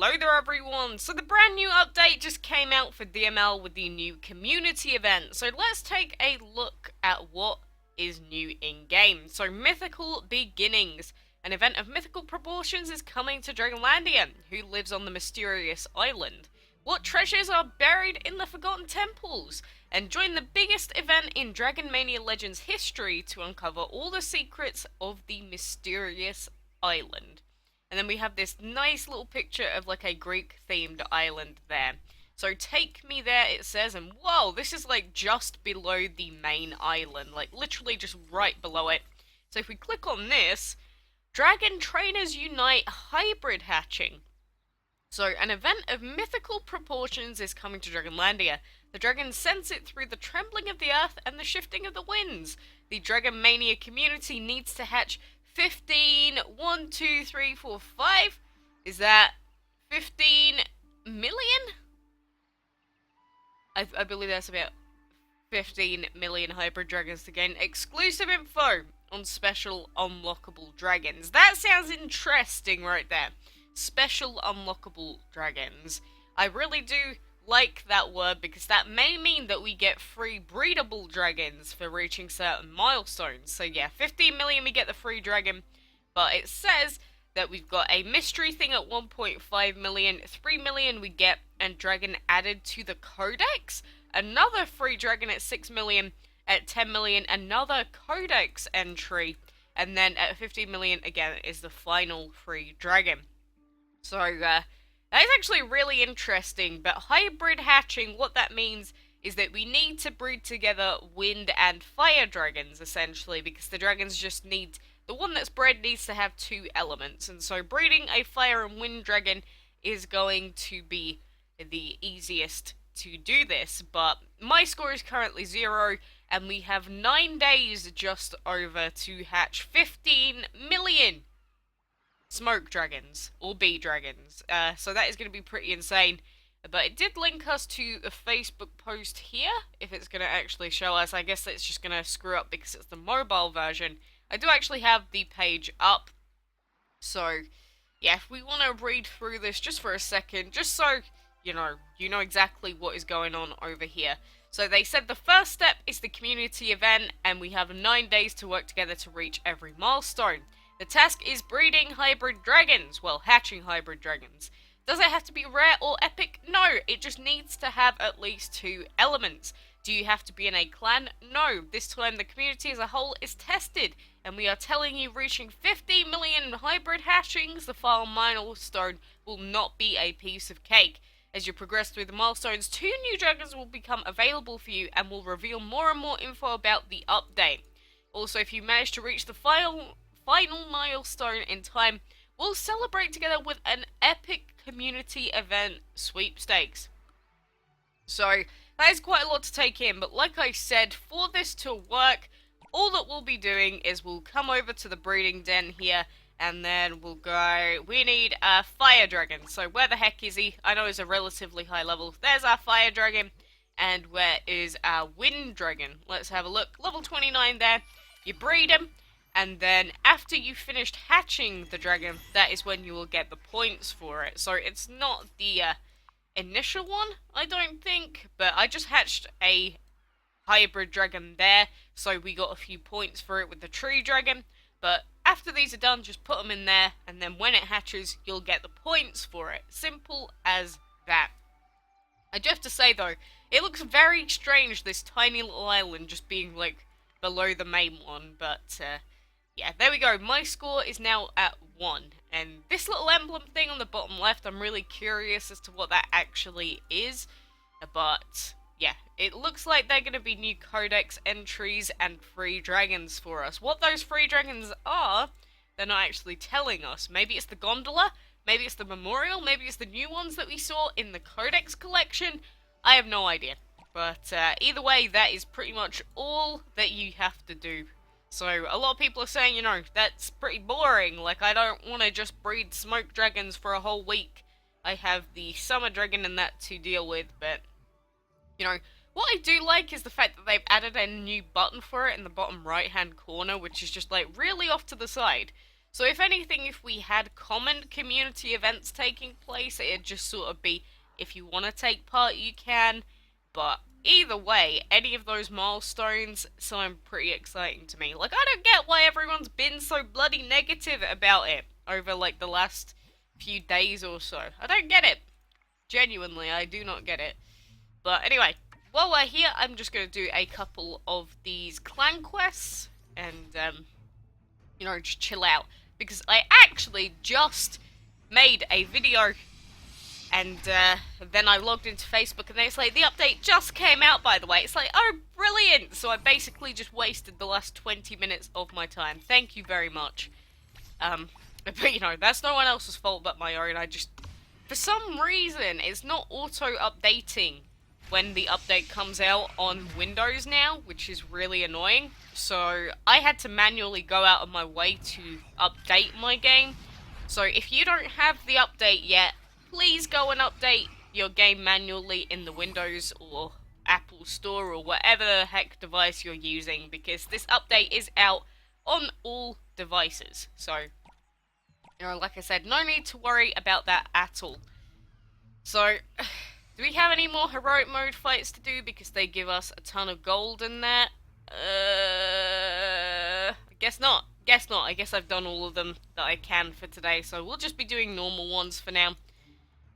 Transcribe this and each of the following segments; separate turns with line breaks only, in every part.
Hello there everyone! So the brand new update just came out for DML with the new community event. So let's take a look at what is new in-game. So Mythical Beginnings. An event of mythical proportions is coming to Dragolandia, who lives on the mysterious island. What treasures are buried in the Forgotten Temples? And join the biggest event in Dragon Mania Legends history to uncover all the secrets of the mysterious island. And then we have this nice little picture of like a Greek-themed island there. So take me there, it says, and whoa, this is like just below the main island, like literally just right below it. So if we click on this, Dragon Trainers Unite Hybrid Hatching. So an event of mythical proportions is coming to Dragonlandia. The dragons sense it through the trembling of the earth and the shifting of the winds. The Dragon Mania community needs to hatch 15, 1, 2, 3, 4, 5. Is that 15 million? I believe that's about 15 million hybrid dragons to gain exclusive info on special unlockable dragons. That sounds interesting right there. Special unlockable dragons. I really do like that word because that may mean that we get free breedable dragons for reaching certain milestones. So yeah, 15 million we get the free dragon, but it says that we've got a mystery thing at 1.5 million, 3 million we get a dragon added to the codex, another free dragon at 6 million, at 10 million another codex entry, and then at 15 million again is the final free dragon. So that is actually really interesting, but hybrid hatching, what that means is that we need to breed together wind and fire dragons, essentially, because the dragons just need, the one that's bred needs to have two elements, and so breeding a fire and wind dragon is going to be the easiest to do this, but my score is currently 0, and we have 9 days just over to hatch 15 million smoke dragons, or bee dragons, so that is going to be pretty insane. But it did link us to a Facebook post here, if it's going to actually show us. I guess it's just going to screw up because it's the mobile version. I do actually have the page up, so yeah, if we want to read through this just for a second, just so you know exactly what is going on over here. So they said the first step is the community event, and we have 9 days to work together to reach every milestone. The task is breeding hybrid dragons, well, hatching hybrid dragons. Does it have to be rare or epic? No, it just needs to have at least 2 elements. Do you have to be in a clan? No, this time the community as a whole is tested, and we are telling you reaching 50 million hybrid hatchings, the final milestone, will not be a piece of cake. As you progress through the milestones, 2 new dragons will become available for you and will reveal more and more info about the update. Also, if you manage to reach the final milestone in time, we'll celebrate together with an epic community event sweepstakes. So that is quite a lot to take in, but like I said, for this to work, all that we'll be doing is we'll come over to the breeding den here, and then we'll go, we need a fire dragon. So where the heck is he? I know he's a relatively high level. There's our fire dragon. And where is our wind dragon? Let's have a look. Level 29 there. You breed him. And then after you've finished hatching the dragon, that is when you will get the points for it. So it's not the initial one, I don't think. But I just hatched a hybrid dragon there, so we got a few points for it with the tree dragon. But after these are done, just put them in there, and then when it hatches, you'll get the points for it. Simple as that. I do have to say though, it looks very strange, this tiny little island just being like below the main one, but yeah, there we go. My score is now at 1. And this little emblem thing on the bottom left, I'm really curious as to what that actually is. But yeah, it looks like they're going to be new codex entries and free dragons for us. What those free dragons are, they're not actually telling us. Maybe it's the gondola, maybe it's the memorial, maybe it's the new ones that we saw in the codex collection. I have no idea. But either way, that is pretty much all that you have to do. So, a lot of people are saying, that's pretty boring, like, I don't want to just breed smoke dragons for a whole week. I have the summer dragon and that to deal with, but, what I do like is the fact that they've added a new button for it in the bottom right-hand corner, which is just, like, really off to the side. So if anything, if we had common community events taking place, it'd just sort of be, if you want to take part, you can. But either way, any of those milestones sound pretty exciting to me. Like, I don't get why everyone's been so bloody negative about it over, like, the last few days or so. I don't get it. Genuinely, I do not get it. But anyway, while we're here, I'm just going to do a couple of these clan quests and, you know, just chill out. Because I actually just made a video and then I logged into Facebook and it's like, the update just came out, by the way. It's like, oh, brilliant! So I basically just wasted the last 20 minutes of my time. Thank you very much. But, you know, that's no one else's fault but my own. I just, for some reason, it's not auto-updating when the update comes out on Windows now, which is really annoying. So I had to manually go out of my way to update my game. So if you don't have the update yet, please go and update your game manually in the Windows or Apple Store or whatever the heck device you're using, because this update is out on all devices. So, you know, like I said, no need to worry about that at all. So, do we have any more heroic mode fights to do, because they give us a ton of gold in that? I guess not. I guess I've done all of them that I can for today, so we'll just be doing normal ones for now.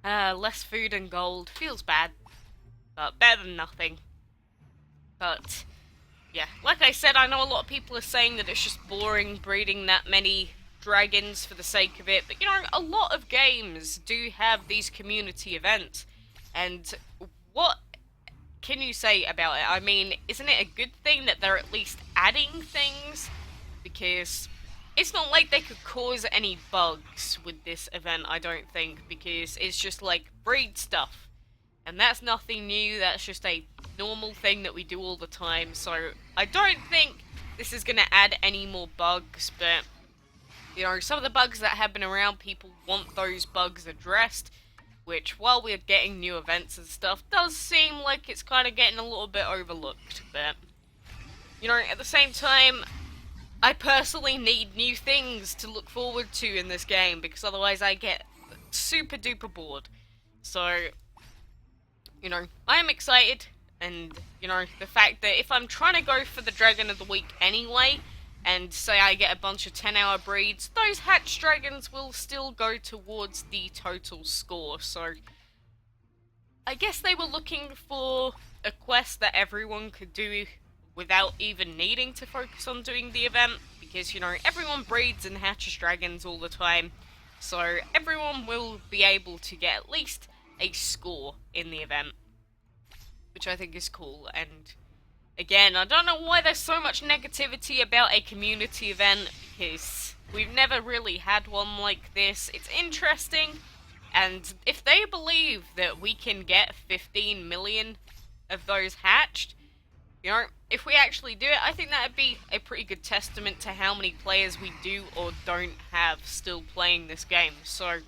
Less food and gold. Feels bad, but better than nothing. But, yeah, like I said, I know a lot of people are saying that it's just boring breeding that many dragons for the sake of it, but, you know, a lot of games do have these community events, and what can you say about it? I mean, isn't it a good thing that they're at least adding things? Because it's not like they could cause any bugs with this event, I don't think, because it's just like breed stuff. And that's nothing new, that's just a normal thing that we do all the time, so I don't think this is going to add any more bugs, but, you know, some of the bugs that have been around, people want those bugs addressed, which, while we're getting new events and stuff, does seem like it's kind of getting a little bit overlooked, but, you know, at the same time, I personally need new things to look forward to in this game, because otherwise I get super duper bored. So, you know, I am excited, and, you know, the fact that if I'm trying to go for the Dragon of the Week anyway, and say I get a bunch of 10-hour breeds, those hatch dragons will still go towards the total score, so I guess they were looking for a quest that everyone could do without even needing to focus on doing the event, because, you know, everyone breeds and hatches dragons all the time, so everyone will be able to get at least a score in the event, which I think is cool. And again, I don't know why there's so much negativity about a community event, because we've never really had one like this. It's interesting, and if they believe that we can get 15 million of those hatched, you know, if we actually do it, I think that would be a pretty good testament to how many players we do or don't have still playing this game. So, you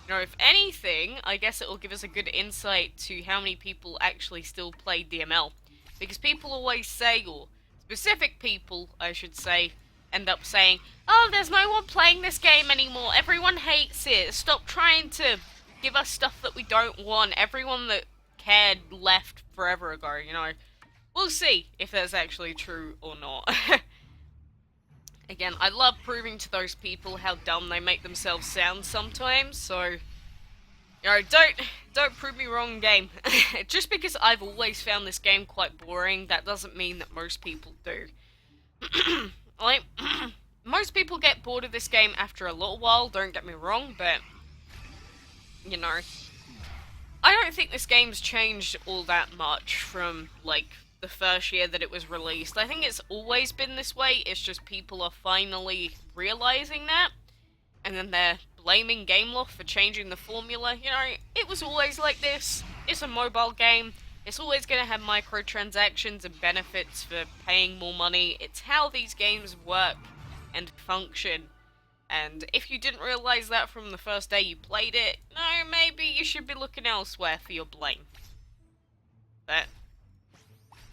know, if anything, I guess it will give us a good insight to how many people actually still play DML. Because people always say, or specific people, I should say, end up saying, oh, there's no one playing this game anymore, everyone hates it, stop trying to give us stuff that we don't want, everyone that cared left forever ago, you know. We'll see if that's actually true or not. Again, I love proving to those people how dumb they make themselves sound sometimes, so, you know, don't prove me wrong, game. Just because I've always found this game quite boring, that doesn't mean that most people do. Like, most people get bored of this game after a little while, don't get me wrong, but, you know, I don't think this game's changed all that much from, like, the first year that it was released. I think it's always been this way, it's just people are finally realizing that, and then they're blaming GameLoft for changing the formula. You know, it was always like this. It's a mobile game. It's always going to have microtransactions and benefits for paying more money. It's how these games work and function. And if you didn't realize that from the first day you played it, no, maybe you should be looking elsewhere for your blame. But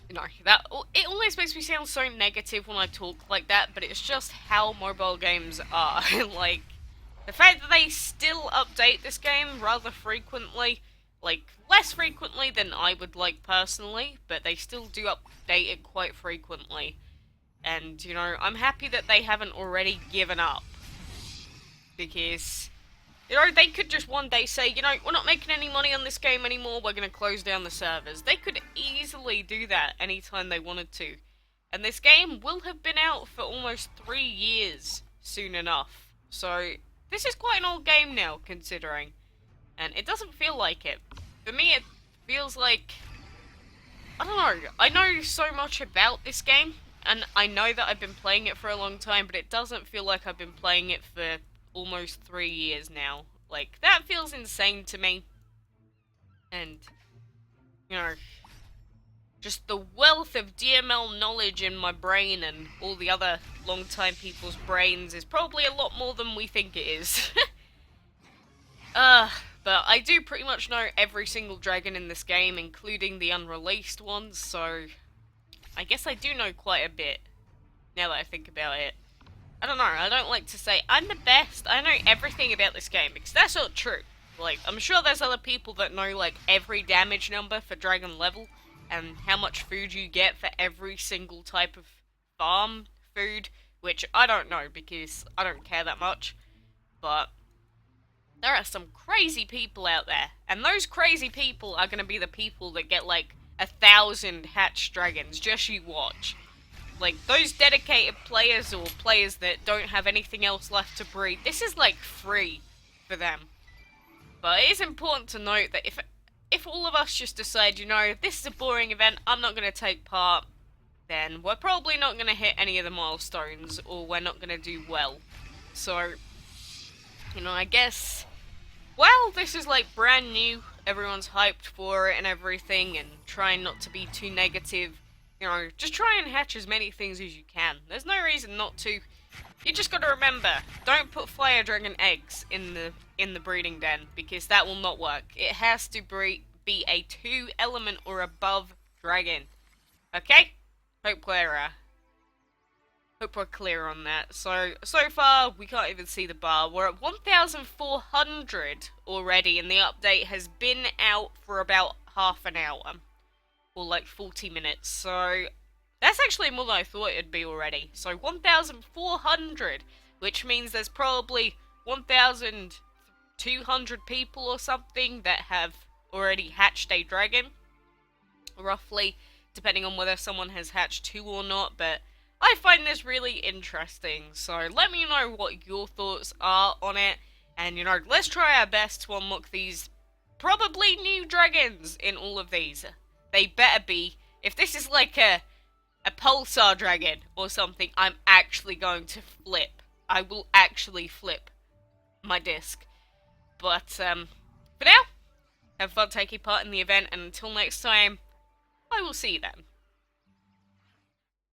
You know, that it always makes me sound so negative when I talk like that, but it's just how mobile games are. Like, the fact that they still update this game rather frequently, like, less frequently than I would like personally, but they still do update it quite frequently. And, you know, I'm happy that they haven't already given up. Because, you know, they could just one day say, you know, we're not making any money on this game anymore, we're going to close down the servers. They could easily do that anytime they wanted to. And this game will have been out for almost 3 years soon enough. So, this is quite an old game now, considering. And it doesn't feel like it. For me, it feels like... I don't know. I know so much about this game, and I know that I've been playing it for a long time, but it doesn't feel like I've been playing it for almost 3 years now. Like, that feels insane to me. And, you know, just the wealth of DML knowledge in my brain and all the other long-time people's brains is probably a lot more than we think it is. But I do pretty much know every single dragon in this game, including the unreleased ones, so I guess I do know quite a bit, now that I think about it. I don't know, I don't like to say, I'm the best, I know everything about this game, because that's not true. Like, I'm sure there's other people that know, like, every damage number for dragon level, and how much food you get for every single type of farm food, which I don't know, because I don't care that much, but there are some crazy people out there, and those crazy people are going to be the people that get like 1,000 hatched dragons. Just you watch. Like, those dedicated players or players that don't have anything else left to breed, this is like free for them. But it is important to note that if all of us just decide, you know, this is a boring event, I'm not going to take part, then we're probably not going to hit any of the milestones, or we're not going to do well. So, you know, I guess... well, this is like brand new, everyone's hyped for it and everything, and trying not to be too negative. You know, just try and hatch as many things as you can. There's no reason not to. You just gotta remember, don't put fire dragon eggs in the breeding den, because that will not work. It has to be a 2 element or above dragon. Okay? Hope we're clear on that. So far, we can't even see the bar. We're at 1,400 already, and the update has been out for about half an hour. Or like 40 minutes, so... that's actually more than I thought it'd be already. So 1,400, which means there's probably 1,200 people or something that have already hatched a dragon. Roughly, depending on whether someone has hatched 2 or not, but... I find this really interesting, so let me know what your thoughts are on it, and you know, let's try our best to unlock these probably new dragons in all of these. They better be. If this is like a pulsar dragon or something, I'm actually going to flip. I will actually flip my disc. But for now, have fun taking part in the event, and until next time, I will see you then.